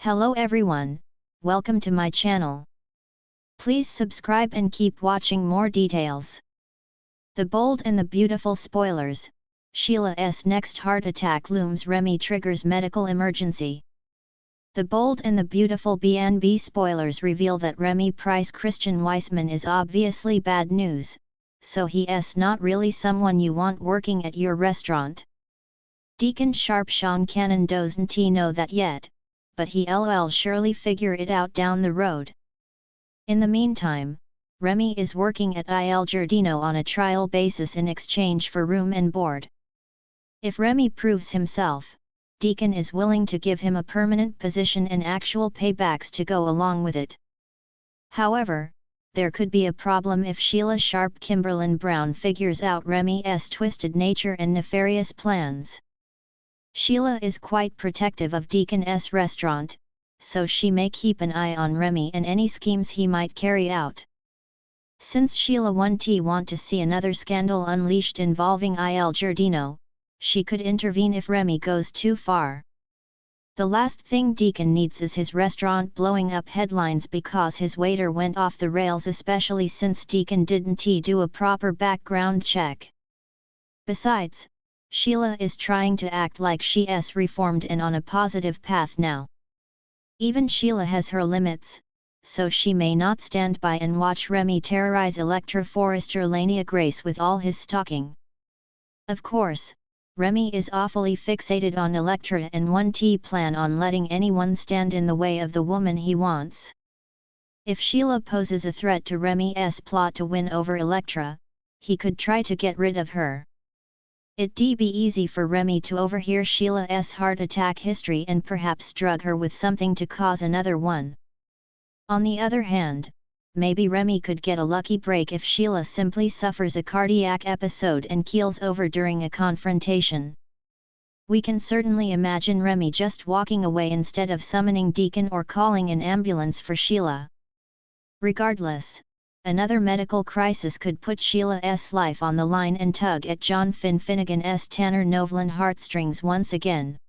Hello everyone, welcome to my channel. Please subscribe and keep watching more details. The bold and the beautiful spoilers. Sheila's next heart attack looms. Remy triggers medical emergency. The bold and the beautiful B&B spoilers reveal that Remy Price Christian Weissman is obviously bad news, so he's not really someone you want working at your restaurant. Deacon Sharp Sean Cannon doesn't know that yet, but he'll surely figure it out down the road. In the meantime, Remy is working at Il Giardino on a trial basis in exchange for room and board. If Remy proves himself, Deacon is willing to give him a permanent position and actual paybacks to go along with it. However, there could be a problem if Sheila Sharp Kimberlin Brown figures out Remy's twisted nature and nefarious plans. Sheila is quite protective of Deacon's restaurant, so she may keep an eye on Remy and any schemes he might carry out. Since Sheila won't want to see another scandal unleashed involving Il Giardino, she could intervene if Remy goes too far. The last thing Deacon needs is his restaurant blowing up headlines because his waiter went off the rails, especially since Deacon didn't do a proper background check. Besides, Sheila is trying to act like she's reformed and on a positive path now. Even Sheila has her limits, so she may not stand by and watch Remy terrorize Electra Forrester Lania Grace with all his stalking. Of course, Remy is awfully fixated on Electra and won't plan on letting anyone stand in the way of the woman he wants. If Sheila poses a threat to Remy's plot to win over Electra, he could try to get rid of her. It'd be easy for Remy to overhear Sheila's heart attack history and perhaps drug her with something to cause another one. On the other hand, maybe Remy could get a lucky break if Sheila simply suffers a cardiac episode and keels over during a confrontation. We can certainly imagine Remy just walking away instead of summoning Deacon or calling an ambulance for Sheila. Regardless, another medical crisis could put Sheila's life on the line and tug at John Finnegan's Tanner Novlan heartstrings once again.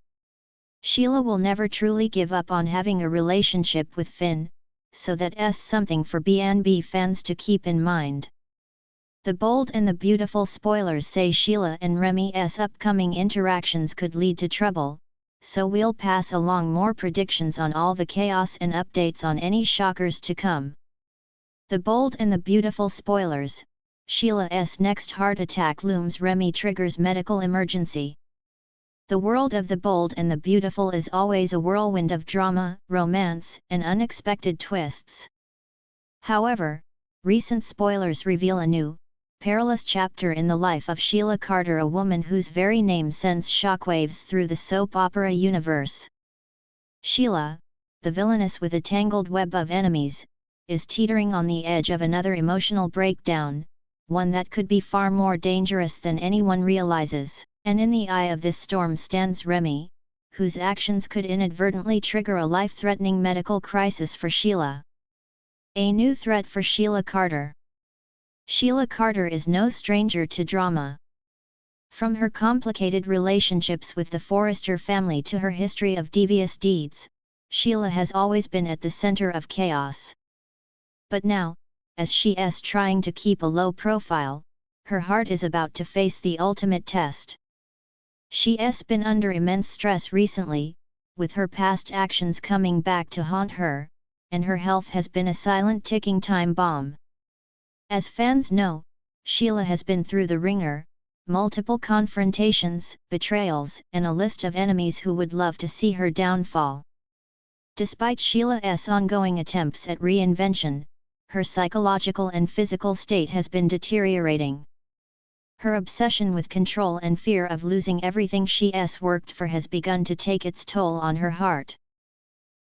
Sheila will never truly give up on having a relationship with Finn, so that's something for B&B fans to keep in mind. The bold and the beautiful spoilers say Sheila and Remy's upcoming interactions could lead to trouble, so we'll pass along more predictions on all the chaos and updates on any shockers to come. The bold and the beautiful spoilers. Sheila's next heart attack looms. Remy triggers medical emergency. The world of the bold and the beautiful is always a whirlwind of drama, romance, and unexpected twists. However, recent spoilers reveal a new, perilous chapter in the life of Sheila Carter, a woman whose very name sends shockwaves through the soap opera universe. Sheila, the villainess with a tangled web of enemies, is teetering on the edge of another emotional breakdown, one that could be far more dangerous than anyone realizes. And in the eye of this storm stands Remy, whose actions could inadvertently trigger a life-threatening medical crisis for Sheila. A new threat for Sheila Carter. Sheila Carter is no stranger to drama. From her complicated relationships with the Forrester family to her history of devious deeds, Sheila has always been at the center of chaos. But now, as she's trying to keep a low profile, her heart is about to face the ultimate test. She's been under immense stress recently, with her past actions coming back to haunt her, and her health has been a silent ticking time bomb. As fans know, Sheila has been through the ringer, multiple confrontations, betrayals, and a list of enemies who would love to see her downfall. Despite Sheila's ongoing attempts at reinvention, her psychological and physical state has been deteriorating. Her obsession with control and fear of losing everything she's worked for has begun to take its toll on her heart.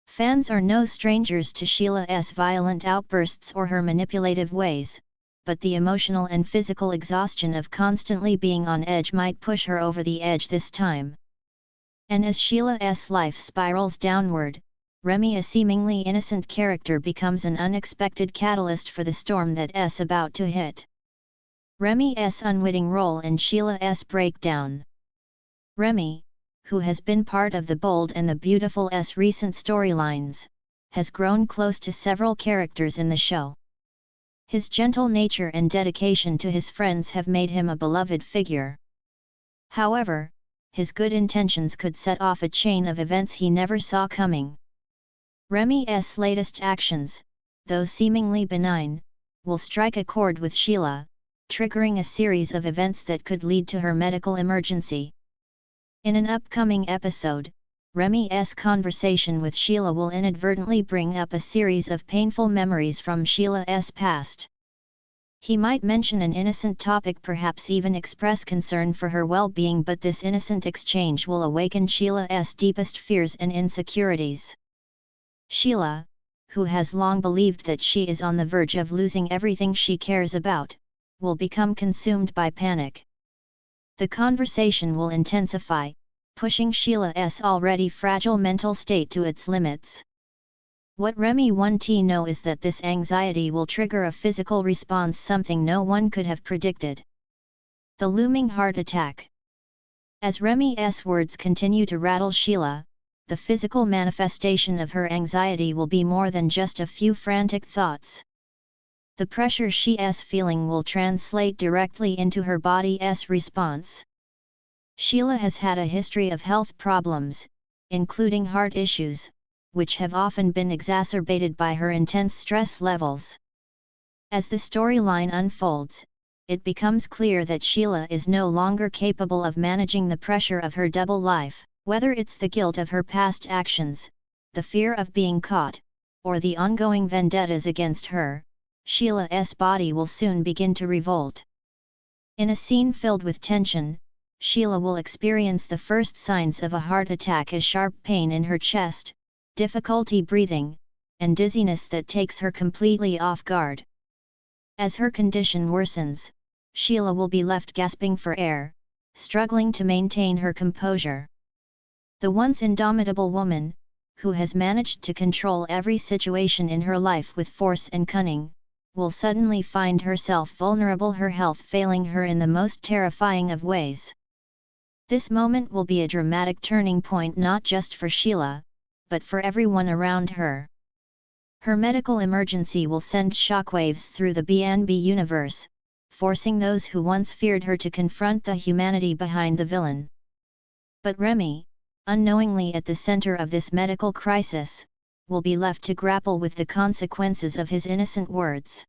Fans are no strangers to Sheila's violent outbursts or her manipulative ways, but the emotional and physical exhaustion of constantly being on edge might push her over the edge this time. And as Sheila's life spirals downward, Remy, a seemingly innocent character, becomes an unexpected catalyst for the storm that's about to hit. Remy's unwitting role in Sheila's breakdown. Remy, who has been part of the Bold and the Beautiful's recent storylines, has grown close to several characters in the show. His gentle nature and dedication to his friends have made him a beloved figure. However, his good intentions could set off a chain of events he never saw coming. Remy's latest actions, though seemingly benign, will strike a chord with Sheila, triggering a series of events that could lead to her medical emergency. In an upcoming episode, Remy's conversation with Sheila will inadvertently bring up a series of painful memories from Sheila's past. He might mention an innocent topic, perhaps even express concern for her well-being, but this innocent exchange will awaken Sheila's deepest fears and insecurities. Sheila, who has long believed that she is on the verge of losing everything she cares about, will become consumed by panic. The conversation will intensify, pushing Sheila's already fragile mental state to its limits. What Remy wants to know is that this anxiety will trigger a physical response, something no one could have predicted. The looming heart attack. As Remy's words continue to rattle Sheila, the physical manifestation of her anxiety will be more than just a few frantic thoughts. The pressure she's feeling will translate directly into her body's response. Sheila has had a history of health problems, including heart issues, which have often been exacerbated by her intense stress levels. As the storyline unfolds, it becomes clear that Sheila is no longer capable of managing the pressure of her double life, whether it's the guilt of her past actions, the fear of being caught, or the ongoing vendettas against her. Sheila's body will soon begin to revolt. In a scene filled with tension, Sheila will experience the first signs of a heart attack as sharp pain in her chest, difficulty breathing, and dizziness that takes her completely off guard. As her condition worsens, Sheila will be left gasping for air, struggling to maintain her composure. The once indomitable woman, who has managed to control every situation in her life with force and cunning, will suddenly find herself vulnerable, her health failing her in the most terrifying of ways. This moment will be a dramatic turning point not just for Sheila, but for everyone around her. Her medical emergency will send shockwaves through the B&B universe, forcing those who once feared her to confront the humanity behind the villain. But Remy, unknowingly at the center of this medical crisis, will be left to grapple with the consequences of his innocent words.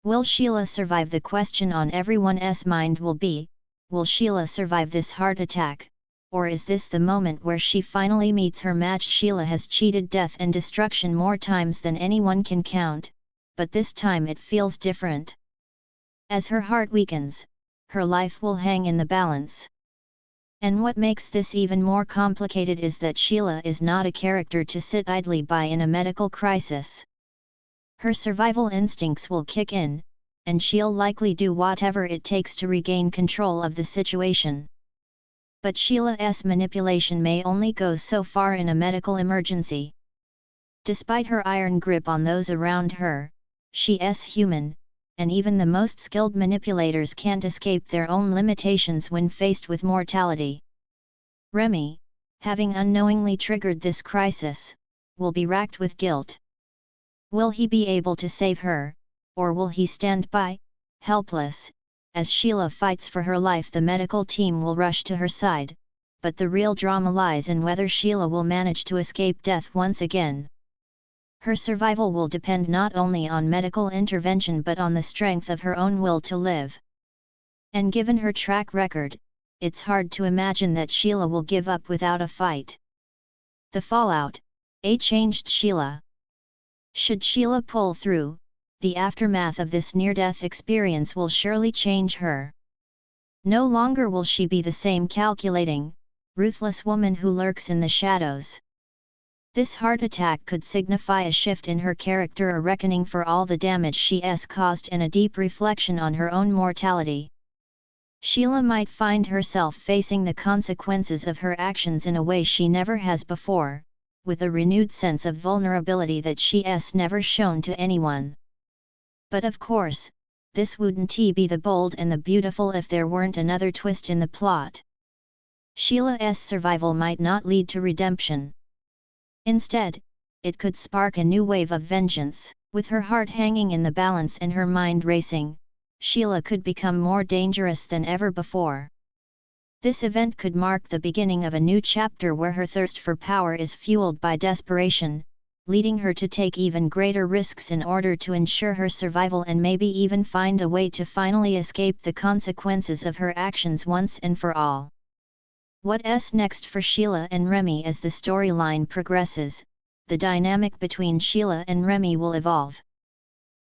Will Sheila survive? The question on everyone's mind will be, will Sheila survive this heart attack, or is this the moment where she finally meets her match? Sheila has cheated death and destruction more times than anyone can count, but this time it feels different. As her heart weakens, her life will hang in the balance. And what makes this even more complicated is that Sheila is not a character to sit idly by in a medical crisis. Her survival instincts will kick in, and she'll likely do whatever it takes to regain control of the situation. But Sheila's manipulation may only go so far in a medical emergency. Despite her iron grip on those around her, she's human, and even the most skilled manipulators can't escape their own limitations when faced with mortality. Remy, having unknowingly triggered this crisis, will be racked with guilt. Will he be able to save her, or will he stand by, helpless? As Sheila fights for her life, the medical team will rush to her side, but the real drama lies in whether Sheila will manage to escape death once again. Her survival will depend not only on medical intervention but on the strength of her own will to live. And given her track record, it's hard to imagine that Sheila will give up without a fight. The fallout, a changed Sheila. Should Sheila pull through, the aftermath of this near-death experience will surely change her. No longer will she be the same calculating, ruthless woman who lurks in the shadows. This heart attack could signify a shift in her character, a reckoning for all the damage she's caused, and a deep reflection on her own mortality. Sheila might find herself facing the consequences of her actions in a way she never has before, with a renewed sense of vulnerability that she's never shown to anyone. But of course, this wouldn't be the Bold and the Beautiful if there weren't another twist in the plot. Sheila's survival might not lead to redemption. Instead, it could spark a new wave of vengeance. With her heart hanging in the balance and her mind racing, Sheila could become more dangerous than ever before. This event could mark the beginning of a new chapter where her thirst for power is fueled by desperation, leading her to take even greater risks in order to ensure her survival and maybe even find a way to finally escape the consequences of her actions once and for all. What's next for Sheila and Remy? As the storyline progresses, the dynamic between Sheila and Remy will evolve.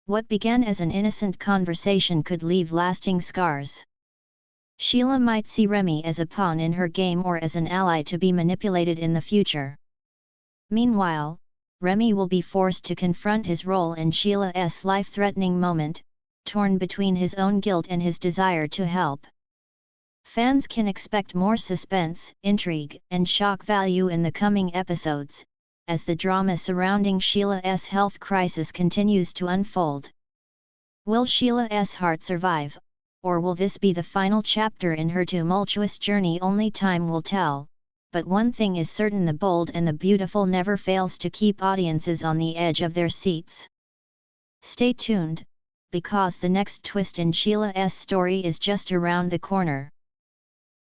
What began as an innocent conversation could leave lasting scars. Sheila might see Remy as a pawn in her game or as an ally to be manipulated in the future. Meanwhile, Remy will be forced to confront his role in Sheila's life-threatening moment, torn between his own guilt and his desire to help. Fans can expect more suspense, intrigue, and shock value in the coming episodes, as the drama surrounding Sheila's health crisis continues to unfold. Will Sheila's heart survive, or will this be the final chapter in her tumultuous journey? Only time will tell, but one thing is certain: the bold and the beautiful never fails to keep audiences on the edge of their seats. Stay tuned, because the next twist in Sheila's story is just around the corner.